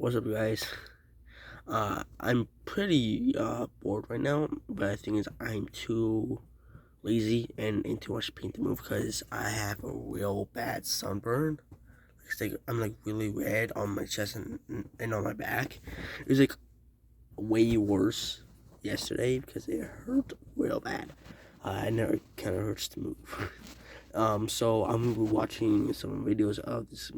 What's up, guys? I'm pretty bored right now, but the thing is, I'm too lazy and in too much pain to move because I have a real bad sunburn. It's like I'm like really red on my chest and on my back. It was like way worse yesterday because it hurt real bad. And it kind of hurts to move. So I'm watching some videos of this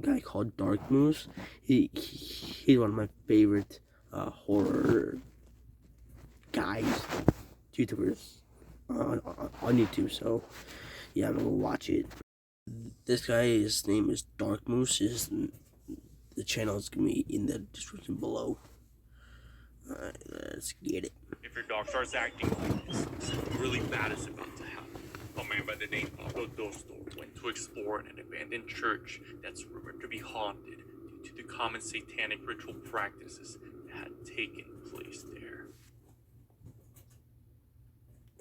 guy called DarkMoose. He's one of my favorite horror guys, YouTubers on YouTube. So yeah, I'm gonna watch it. This guy, his name is DarkMoose. The channel is gonna be in the description below. Alright, let's get it. If your dog starts acting like this, something really bad is about to happen. A man by the name Pablo went to explore an abandoned church that's rumored to be haunted due to the common satanic ritual practices that had taken place there.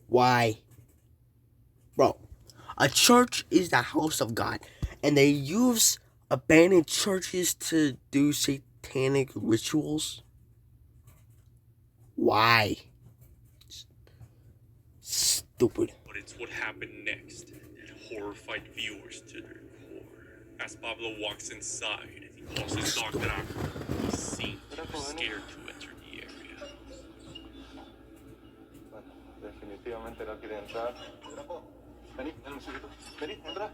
Why? Bro, a church is the house of God, and they use abandoned churches to do satanic rituals? Why? Stupid. But it's what happened next that horrified viewers to their core. As Pablo walks inside and he calls his dog Draco, he seems too scared to enter the area. Definitivamente no quiere entrar.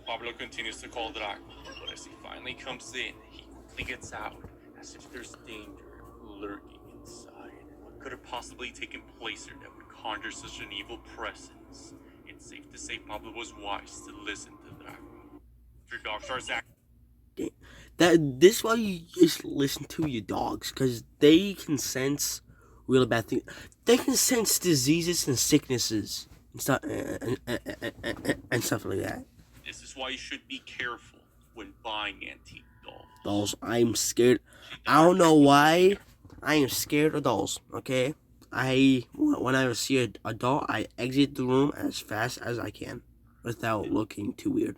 Pablo continues to call Draco, but as he finally comes in, he quickly gets out, as if there's danger lurking inside. What could have possibly taken place here that would conjure such an evil presence? It's safe to say Pablo was wise to listen to Draco. If your dog starts acting, This why you just listen to your dogs, because they can sense really bad things. They can sense diseases and sicknesses and stuff and stuff like that. this is why you should be careful when buying antique dolls. Dolls, I'm scared. I don't know why. I am scared of dolls. Okay, when I see a doll, I exit the room as fast as I can without looking too weird.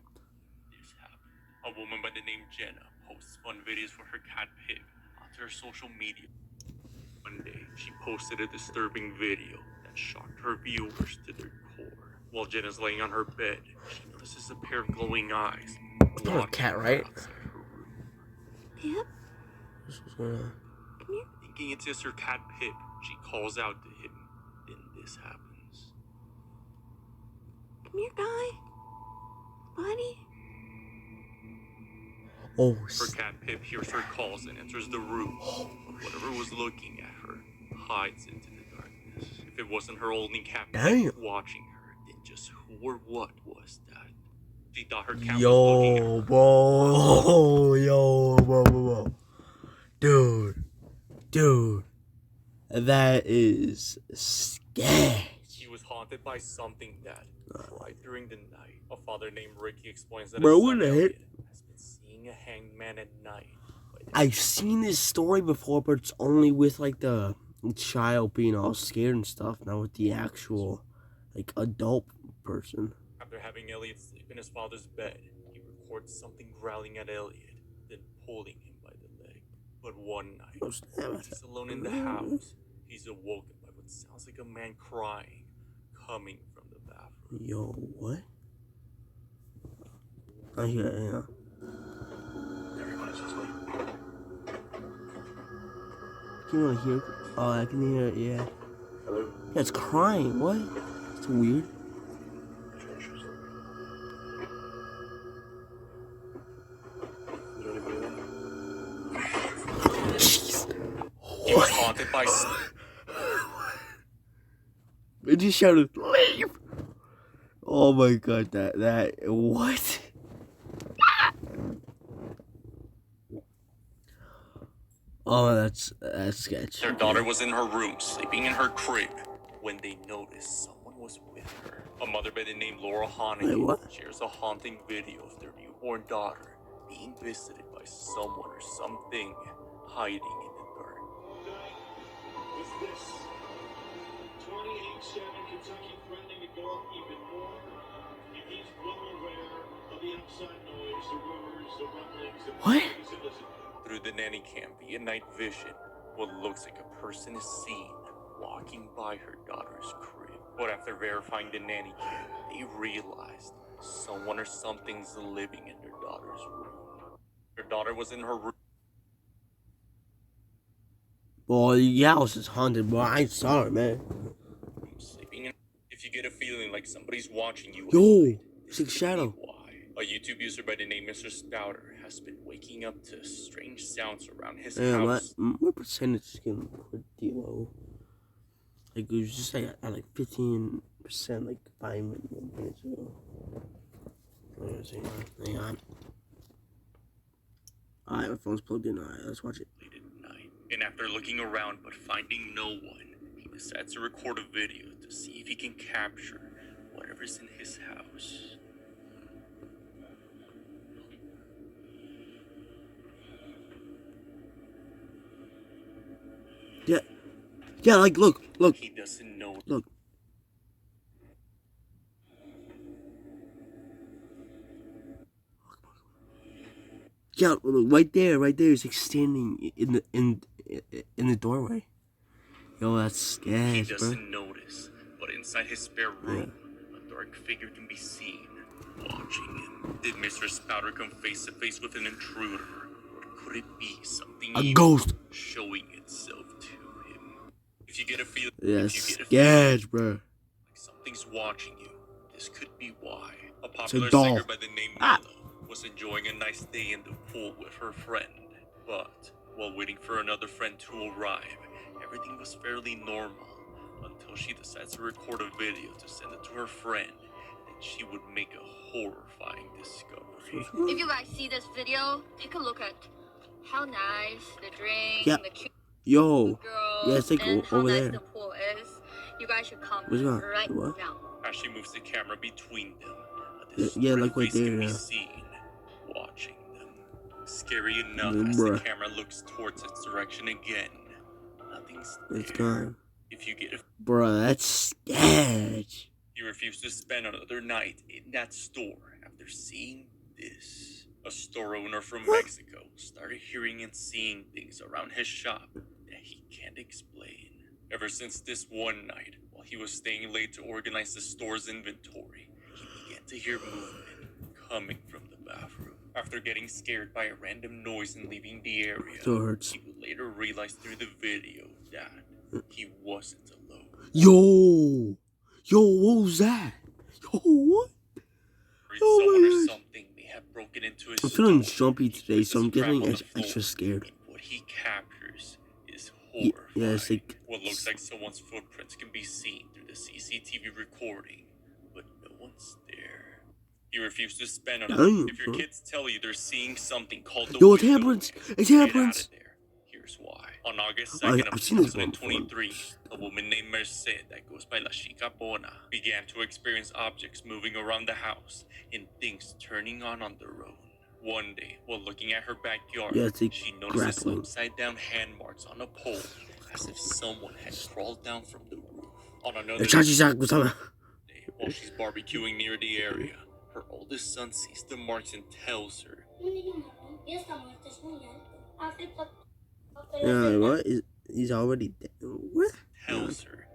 This happened. A woman by the name Jenna posts fun videos for her cat Pig onto her social media. One day, she posted a disturbing video that shocked her viewers to their core. While Jenna's laying on her bed, she notices a pair of glowing eyes. It's not a cat, right? Outside her room. Pip? This was gonna... Come here. Thinking it's just her cat Pip, she calls out to him. Then this happens. Come here, guy. Buddy. Oh, Her cat Pip hears her calls and enters the room. But whatever was looking at her hides into the darkness. If it wasn't her only cat Pip watching her, then just who or what was that? She thought her cat was looking at her. Whoa. Dude. That is scary. She was haunted by something that cried during the night. A father named Ricky explains that Bro, his what son the heck? Elliot has been seeing a hanged man at night. I've seen this story before, but it's only with like the child being all scared and stuff, not with the actual like adult person. After having Elliot sleep in his father's bed, he records something growling at Elliot, then pulling him by the leg. But one night, when he's alone in the house, he's awoken by what sounds like a man crying, coming from the bathroom. Yo, what? I hear it, yeah. Everyone is asleep. Can you really hear it? Oh, I can hear it, yeah. Hello? Yeah, it's crying. What? It's weird. Is there anybody there? Jeez. He was haunted by It just shouted, leave! Oh my god, that, what? Oh, that's sketch. Their daughter was in her room, sleeping in her crib, when they noticed someone was with her. A mother by the name Laura Wait, Honegger what? shares a haunting video of their newborn daughter being visited by someone or something hiding in the dark. Was this 28-7 Kentucky friendly to go up even more? If he's well aware of the outside noise, the rumors, the rumblings, the What? listen, through the nanny cam via night vision, what looks like a person is seen walking by her daughter's crib. But after verifying the nanny cam, they realized someone or something's living in their daughter's room. Their daughter was in her room. Boy, your house is haunted, boy. I'm sorry, man. Sleeping in. If you get a feeling like somebody's watching you, Yo, it's this like could shadow. be why. A YouTube user by the name Mr. Spouter has been waking up to strange sounds around his Man, house. what percentage is getting pretty low? Like, it was just like at like 15%, like 5 minutes ago. Hang on. Alright, my phone's plugged in. Alright, let's watch it. Late at night. And after looking around but finding no one, he decides to record a video to see if he can capture whatever's in his house. Yeah, like, look. He doesn't know. Look. Yeah, look, right there. He's like standing in the doorway. Yo, that's He sketch, bro. doesn't notice, but inside his spare room, a dark figure can be seen watching him. Did Mr. Spouter come face to face with an intruder? Or could it be something A evil ghost. showing itself to him? If you get a feeling, Yeah, if you get a feeling sketch, bro. like something's watching you, this could be why. A popular doll. singer by the name Milo was enjoying a nice day in the pool with her friend. But while waiting for another friend to arrive, everything was fairly normal until she decides to record a video to send it to her friend, and she would make a horrifying discovery. If you guys see this video, take a look at how nice the drink, Yeah. the cute Yo. girls, Yeah, it's like and how over nice there. the pool is. You guys should comment Where's it going? right What? now. As she moves the camera between them, a Yeah, distorted like right face can there, be yeah. seen, watching them. Scary enough Yeah, as the bruh. camera looks towards its direction again. Nothing's It's there. gone. If you get a Bro, that's sketch. You refuse to spend another night in that store after seeing this. A store owner from Mexico started hearing and seeing things around his shop that he can't explain. Ever since this one night, while he was staying late to organize the store's inventory, he began to hear movement coming from the bathroom. After getting scared by a random noise and leaving the area, Still hurts. he would later realize through the video that he wasn't alone. Yo, what was that? Yo, what? Oh my Someone or gosh. something may have broken into his I'm feeling store. jumpy He today, puts so his I'm crap getting on the extra floor, scared. and what he captures is Yeah, horrifying. it's like What looks like someone's footprints can be seen through the CCTV recording, but no one's there. You refuse to spend on Damn, it. If your bro. kids tell you they're seeing something called the Yo, it's window handprints. man, It's get out handprints. of there. Here's why. On August I- 2nd of I've seen this one 2023, a woman named Merced that goes by La Chica Bona began to experience objects moving around the house and things turning on their own. One day, while looking at her backyard, Yeah, it's like she notices grappling. upside-down hand marks on a pole, as if someone had crawled down from the roof. On another The Chachi-san-kusama. day, while she's barbecuing near the area, her oldest son sees the marks and tells her, Yeah, what? He's already dead. What? tells her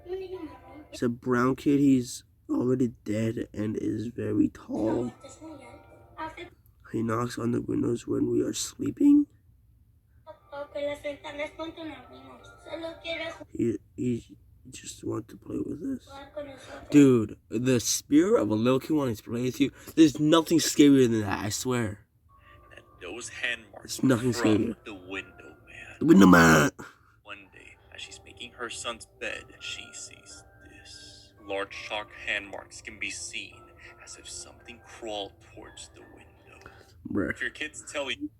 It's a brown kid. He's already dead and is very tall. He knocks on the windows when we are sleeping. He just wants to play with us. Dude, the spirit of a little kid wanting to play with you, there's nothing scarier than that, I swear. that those hand marks There's nothing were from scarier. the window man. The window man! One day, as she's making her son's bed, she sees this. Large chalk hand marks can be seen, as if something crawled towards the window. Bruh. If your kids tell you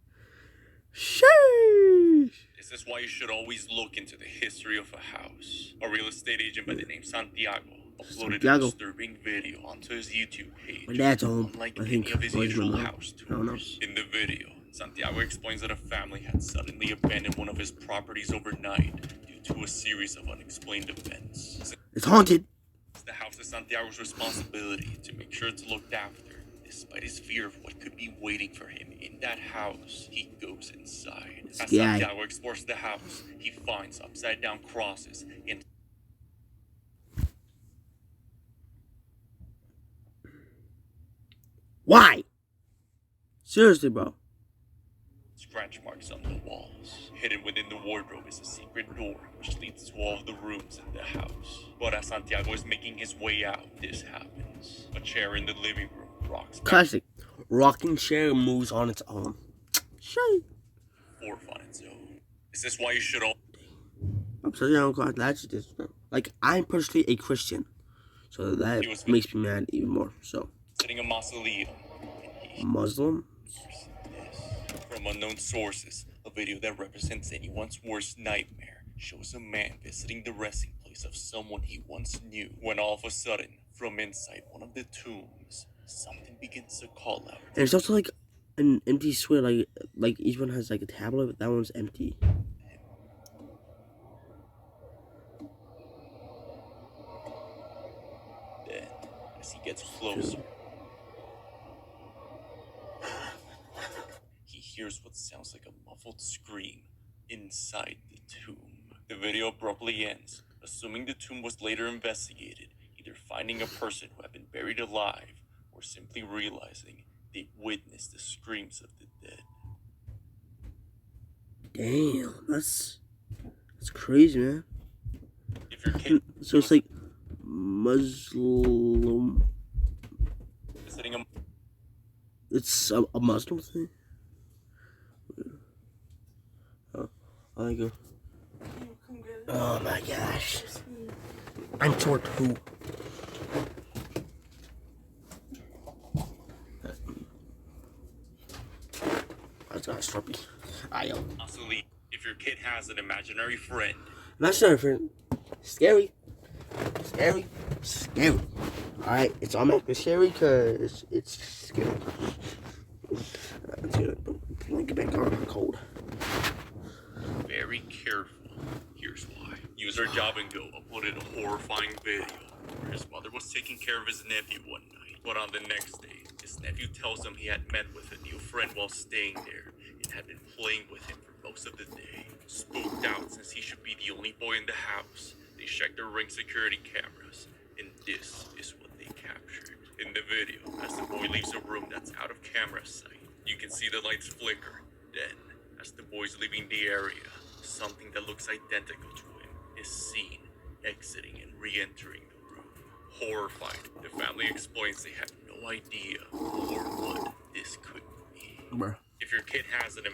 Sheesh! this is why you should always look into the history of a house. A real estate agent by the name Santiago uploaded a Santiago. disturbing video onto his YouTube page. My dad's home. Unlike I any think. of his Or is my usual mom? house I don't know. tours. In the video, Santiago explains that a family had suddenly abandoned one of his properties overnight due to a series of unexplained events. It's haunted. It's the house is Santiago's responsibility to make sure it's looked after Despite his fear of what could be waiting for him in that house, he goes inside. As Yeah. Santiago explores the house, he finds upside down crosses and Why? Seriously, bro. scratch marks on the walls. Hidden within the wardrobe is a secret door which leads to all of the rooms in the house. But as Santiago is making his way out, this happens. A chair in the living room rocks back Classic. Rocking chair moves on its own. Shay. forth on its own. Is this why you should all I'm sorry, I don't got that's just like I'm personally a Christian, so that makes me mad even more. So sitting a mausoleum? Muslim. From unknown sources, a video that represents anyone's worst nightmare shows a man visiting the resting place of someone he once knew. When all of a sudden, from inside one of the tombs, something begins to call out. And it's also like an empty square, like each one has like a tablet, but that one's empty. Then, as he gets closer, he hears what sounds like a muffled scream inside the tomb. The video abruptly ends, assuming the tomb was later investigated, either finding a person who had been buried alive or simply realizing they witnessed the screams of the dead. Damn, that's crazy, man. If your kid So it's like Muslim. visiting a It's a Muslim thing. I go. Oh my gosh. I'm short too. That's got a Slurpee. mausoleum, if your kid has an imaginary friend, That's not friend. Scary. Scary. Scary. Alright, it's automatically scary because it's scary. Let's get back on. I'm cold. very careful. Here's why. User Job and Go uploaded a horrifying video where his mother was taking care of his nephew one night. But on the next day, his nephew tells him he had met with a new friend while staying there and had been playing with him for most of the day. Spooked out since he should be the only boy in the house, they checked their ring security cameras, and this is what they captured. In the video, as the boy leaves a room that's out of camera sight, you can see the lights flicker. Then, as the boy's leaving the area, something that looks identical to him is seen exiting and re-entering the room. Horrified, the family explains they have no idea or what this could be. Bruh. If your kid has an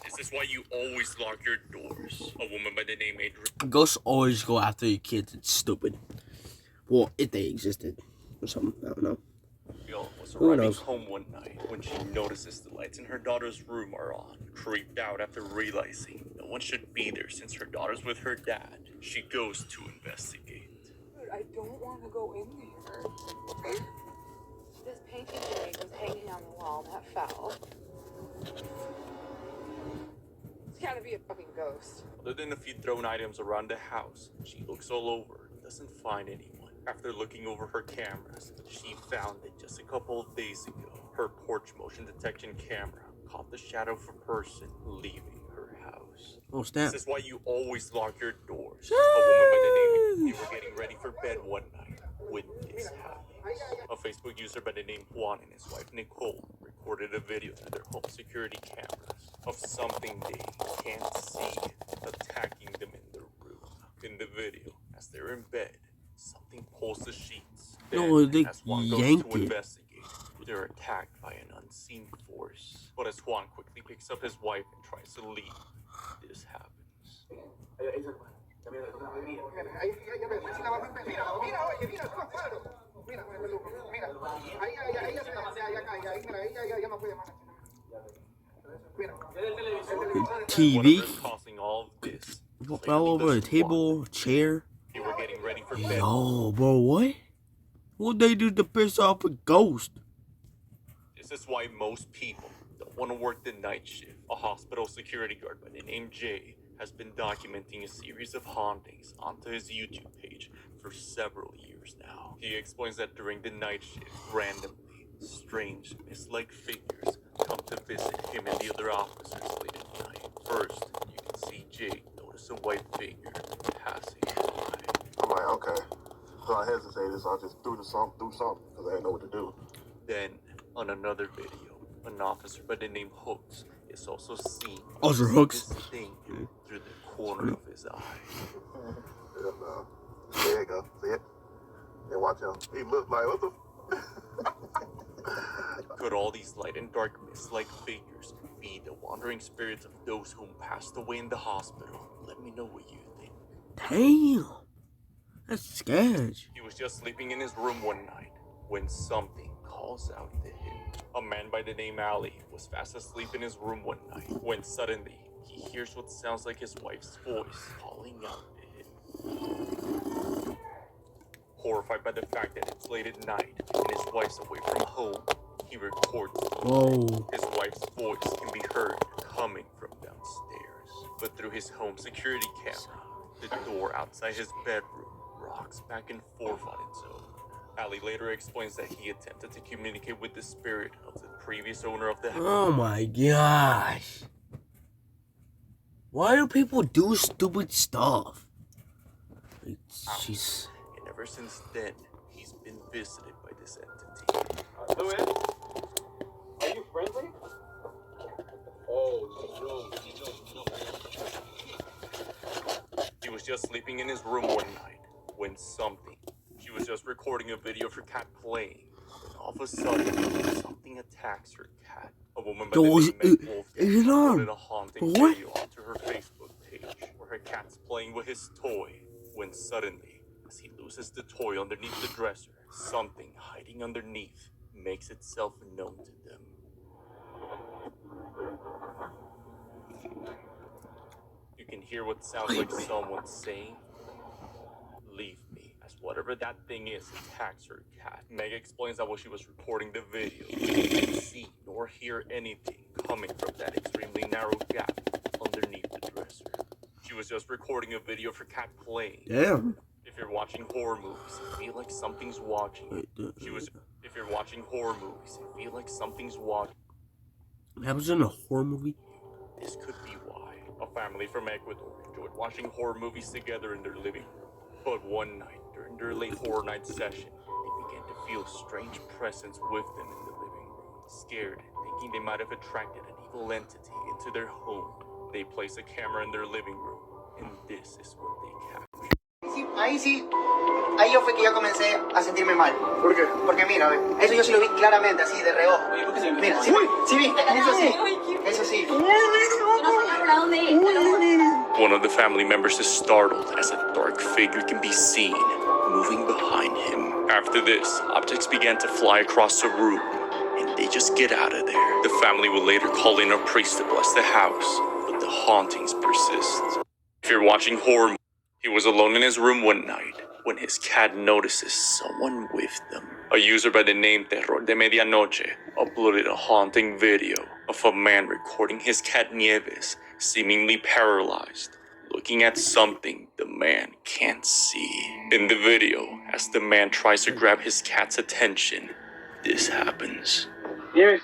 is this why you always lock your doors? A woman by the name Adrian Ghosts always go after your kids. It's stupid. Well, if they existed or something, I don't know. was Who arriving knows? home one night when she notices the lights in her daughter's room are on. Creeped out after realizing no one should be there since her daughter's with her dad, she goes to investigate. Dude, I don't want to go in there. This painting Jake was hanging on the wall that fell. It's gotta be a fucking ghost. Other than a few thrown items around the house, she looks all over and doesn't find anyone. After looking over her cameras, she found that just a couple of days ago, her porch motion detection camera caught the shadow of a person leaving her house. Oh, snap. This is why you always lock your doors. A woman by the name, they were getting ready for bed one night when this happened. A Facebook user by the name Juan and his wife Nicole recorded a video through their home security cameras of something they can't see attacking them in their room. In the video, as they're in bed, something pulls the sheets. No, Then, they as Juan goes yanked to it. investigate, they're attacked by an unseen force. But as Juan quickly picks up his wife and tries to leave, this happens. TV Whatever's causing all of this, fell over a table, chair. they were getting ready for bed. Yo, bro, what? What they do to piss off a ghost? This is why most people don't want to work the night shift. A hospital security guard by the name Jay has been documenting a series of hauntings onto his YouTube page for several years now. He explains that during the night shift, randomly, strange, mist-like figures come to visit him and the other officers late at night. First, you can see Jake notice a white figure passing by. I'm like, okay. So I hesitated, so I just threw something because I didn't know what to do. Then, on another video, an officer by the name Hooks is also seen Officer seeing Hooks. this thing through the corner of his eye. There you go. See it? And watch him. He looked like, what the Could all these light and dark mist-like figures be the wandering spirits of those whom passed away in the hospital? Let me know what you think. Damn. That's sketch. He was just sleeping in his room one night when something calls out to him. A man by the name Ali was fast asleep in his room one night when suddenly he hears what sounds like his wife's voice calling out to him. Horrified by the fact that it's late at night and his wife's away from home, he records it. Whoa. His wife's voice can be heard coming from downstairs, but through his home security camera, the door outside his bedroom rocks back and forth on its own. Ali later explains that he attempted to communicate with the spirit of the previous owner of the house. Oh my gosh. Why do people do stupid stuff? Jeez. And ever since then, he's been visited by this entity. Louis, are you friendly? Oh, no. He was just sleeping in his room one night when she was just recording a video for Cat playing. And all of a sudden, something attacks her cat. A woman by the name of Wolf uploaded a haunting video onto her Facebook page where her cat's playing with his toy. When suddenly, as he loses the toy underneath the dresser, something hiding underneath makes itself known to them. You can hear what sounds like someone saying, "Leave me," as whatever that thing is attacks her cat. Meg explains that while she was recording the video, she didn't see nor hear anything coming from that extremely narrow gap underneath the dresser. She was just recording a video for Cat playing. Damn. If you're watching horror movies and feel like something's watching you, if you're watching horror movies and feel like something's watching, What happens in a horror movie? this could be why. A family from Ecuador enjoyed watching horror movies together in their living room. But one night, during their late horror night session, they began to feel a strange presence with them in the living room. Scared, thinking they might have attracted an evil entity into their home, they placed a camera in their living room, and this is what they captured. Ahí yo fue que ya comencé a sentirme mal. ¿Por qué? Porque mira, ve, eso yo sí lo vi claramente, así de reojo. Mira, sí, sí vi, eso sí. One of the family members is startled as a dark figure can be seen moving behind him. After this, objects began to fly across the room, and they just get out of there. The family will later call in a priest to bless the house, but the hauntings persist. If you're watching horror, he was alone in his room one night when his cat notices someone with them. A user by the name Terror de Medianoche uploaded a haunting video of a man recording his cat Nieves, seemingly paralyzed, looking at something the man can't see. In the video, as the man tries to grab his cat's attention, this happens. Yes.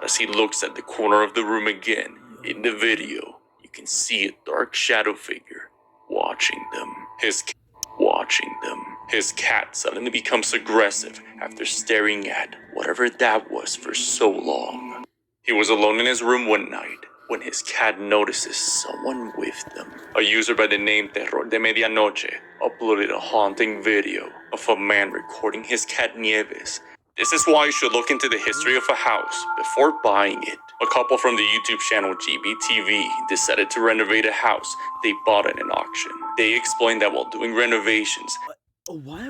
As he looks at the corner of the room again, in the video, you can see a dark shadow figure watching them. His cat suddenly becomes aggressive after staring at whatever that was for so long. He was alone in his room one night when his cat notices someone with them. A user by the name Terror de Medianoche uploaded a haunting video of a man recording his cat Nieves. This is why you should look into the history of a house before buying it. A couple from the YouTube channel GBTV decided to renovate a house they bought at an auction. They explained that while doing renovations, Why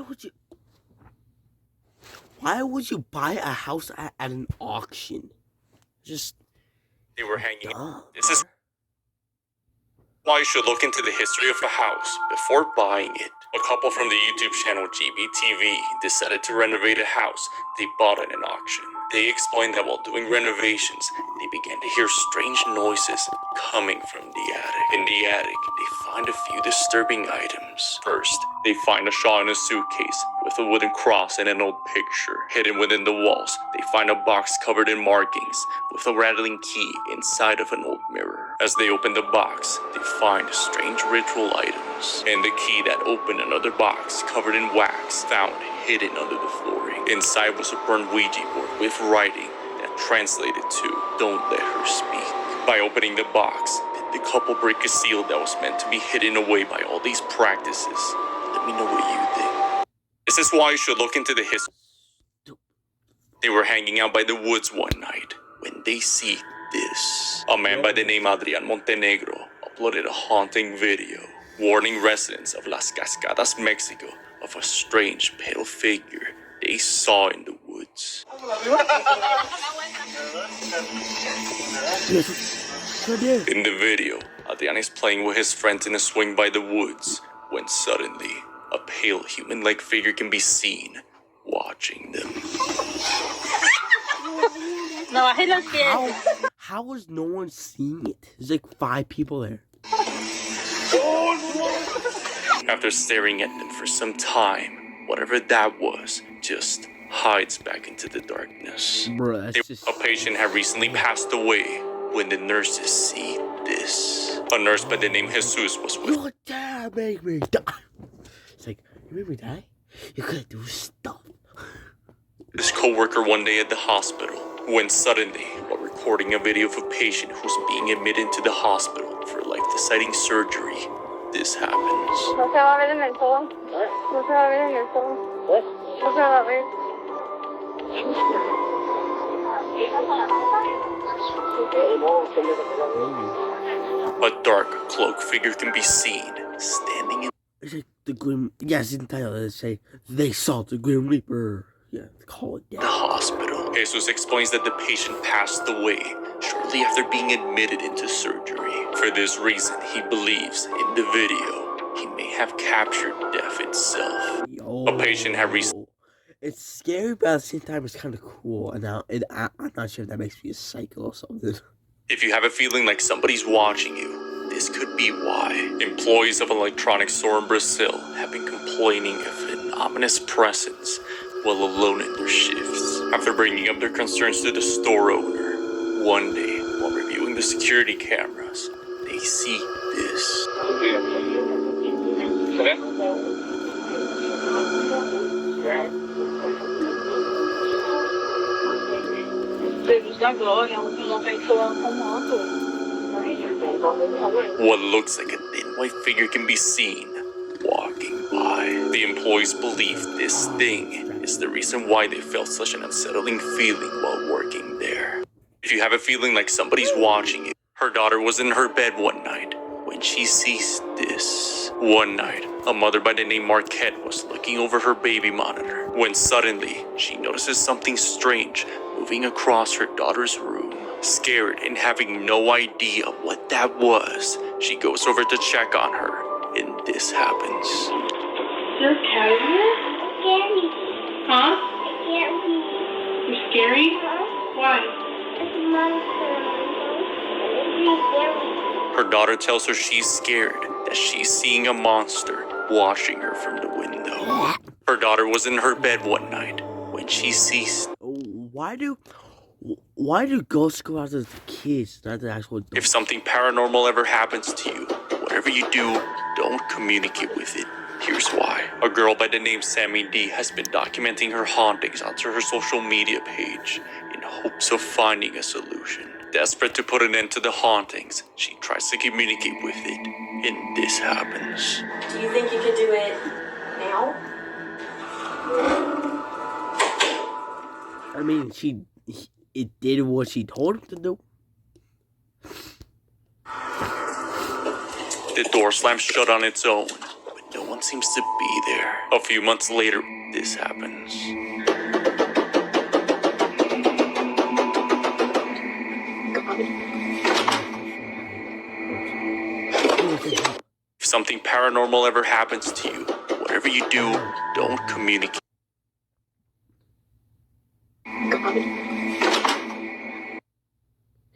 would you buy a house at an auction? Just they were hanging. dumb. This is why you should look into the history of a house before buying it. A couple from the YouTube channel GBTV decided to renovate a house they bought at an auction. They explained that while doing renovations, they began to hear strange noises coming from the attic. In the attic, they find a few disturbing items. First, they find a shawl in a suitcase with a wooden cross and an old picture. Hidden within the walls, they find a box covered in markings with a rattling key inside of an old mirror. As they open the box, they find strange ritual items and the key that opened another box covered in wax found hidden under the flooring. Inside was a burned Ouija board with writing that translated to "Don't let her speak." By opening the box, did the couple break a seal that was meant to be hidden away by all these practices? Let me know what you think. This is why you should look into the history. They were hanging out by the woods one night when they see this. A man by the name Adrian Montenegro uploaded a haunting video warning residents of Las Cascadas, Mexico, of a strange pale figure they saw in the woods. In the video, Adrian is playing with his friends in a swing by the woods when suddenly a pale human-like figure can be seen watching them. How was no one seeing it? There's like 5 people there. After staring at them for some time, whatever that was just hides back into the darkness. Bruh, that's just... A patient had recently passed away when the nurses see this. A nurse by the name Jesus was with Your dad made me die. It's like, you made me die? You could do stuff. his co-worker one day at the hospital when suddenly, while recording a video of a patient who's being admitted to the hospital for life-deciding surgery, this happens. No se va a ver en el todo. No se va a ver en el todo. No se va a ver. A dark cloaked figure can be seen standing in It's like the Grim... Yes, in the title, they say, they saw the Grim Reaper. Yeah, call it the that. hospital. Jesus explains that the patient passed away shortly after being admitted into surgery. For this reason, he believes in the video he may have captured death itself. Yo, A patient had recently... It's scary, but at the same time, it's kind of cool. And now, I'm not sure if that makes me a psycho or something. If you have a feeling like somebody's watching you, this could be why. Employees of an electronics store in Brazil have been complaining of an ominous presence while alone in their shifts. After bringing up their concerns to the store owner, one day, while reviewing the security cameras, they see this. What looks like a thin white figure can be seen walking by. The employees believe this thing is the reason why they felt such an unsettling feeling while working there. If you have a feeling like somebody's watching you, her daughter was in her bed one night when she sees this. One night, a mother by the name Marquette was looking over her baby monitor when suddenly she notices something strange moving across her daughter's room. Scared and having no idea what that was, she goes over to check on her, and this happens. There's a cat in here? Scary. Huh? Scary. You're scary? Why? It's a monster. It's really scary. Her daughter tells her she's scared, that she's seeing a monster watching her from the window. Her daughter was in her bed one night when she sees... Why do ghosts go after the kids, not the actual adults? If something paranormal ever happens to you, whatever you do, don't communicate with it. Here's why. A girl by the name Sammy D has been documenting her hauntings onto her social media page in hopes of finding a solution. Desperate to put an end to the hauntings, she tries to communicate with it, and this happens. Do you think you could do it now? I mean, it did what she told him to do. The door slams shut on its own, but no one seems to be there. A few months later, this happens. If something paranormal ever happens to you, whatever whatever you do, don't communicate.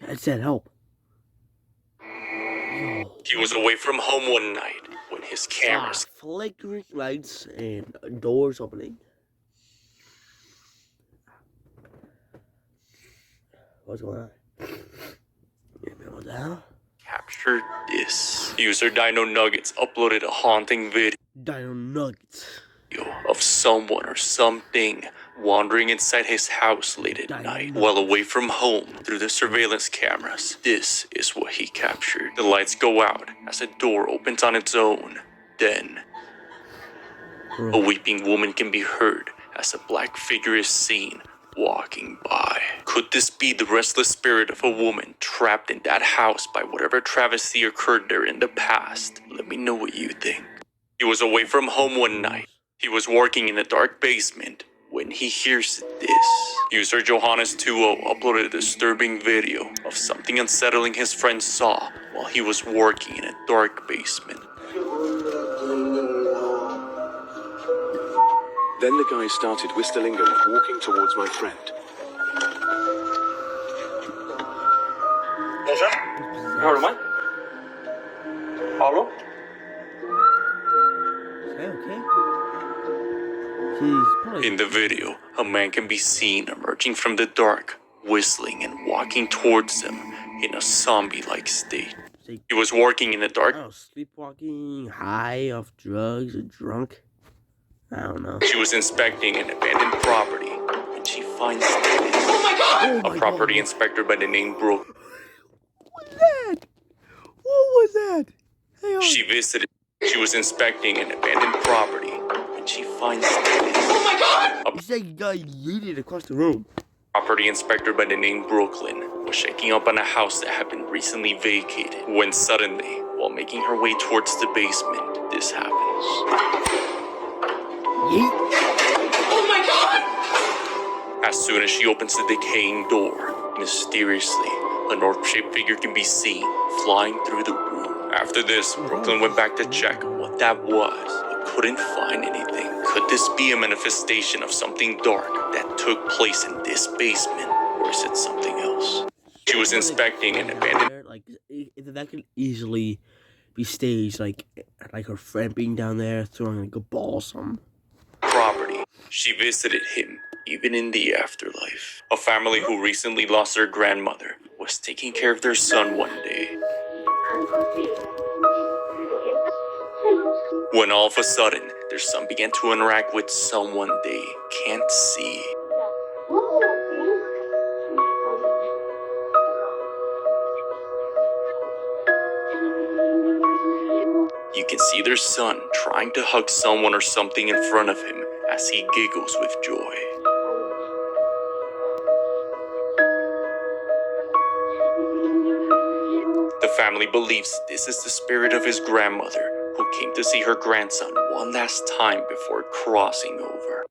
I said help. He was away from home one night when his cameras flickering lights and doors opening. What's going on? What the hell? captured this. User Dino Nuggets uploaded a haunting video Dino Nuggets of someone or something wandering inside his house late at night while away from home through the surveillance cameras. This is what he captured. The lights go out as a door opens on its own. Then, a weeping woman can be heard as a black figure is seen walking by. Could this be the restless spirit of a woman trapped in that house by whatever travesty occurred there in the past? Let me know what you think. He was away from home one night. He was working in a dark basement when he hears this. User Johannes20 uploaded a disturbing video of something unsettling his friend saw while he was working in a dark basement. Then the guy started whistling and walking towards my friend. Bonjour. Hör du mig? Hallå? Okay. In the video, a man can be seen emerging from the dark, whistling and walking towards them in a zombie-like state. He was working in the dark. Oh, sleepwalking, high off drugs, or drunk. I don't know. She was inspecting an abandoned property when she finds this. Oh my God! A property inspector by the name Brooke. What was that? What was that? Hey, she visited. She was inspecting an abandoned property when she finds this. Oh my God! He said he got yeeted across the room. Property inspector by the name Brooklyn was checking up on a house that had been recently vacated when suddenly, while making her way towards the basement, this happens. Yeet. Oh my God! As soon as she opens the decaying door, mysteriously, a north-shaped figure can be seen flying through the room. After this, Brooklyn went back to check what that was, but couldn't find anything. Could this be a manifestation of something dark that took place in this basement, or is it something else? She was inspecting an abandoned... Like, that could easily be staged, like her friend being down there throwing like a ball or something. Property. She visited him even in the afterlife. A family who recently lost their grandmother was taking care of their son one day, when all of a sudden their son began to interact with someone they can't see. You can see their son trying to hug someone or something in front of him as he giggles with joy. The family believes this is the spirit of his grandmother who came to see her grandson one last time before crossing over.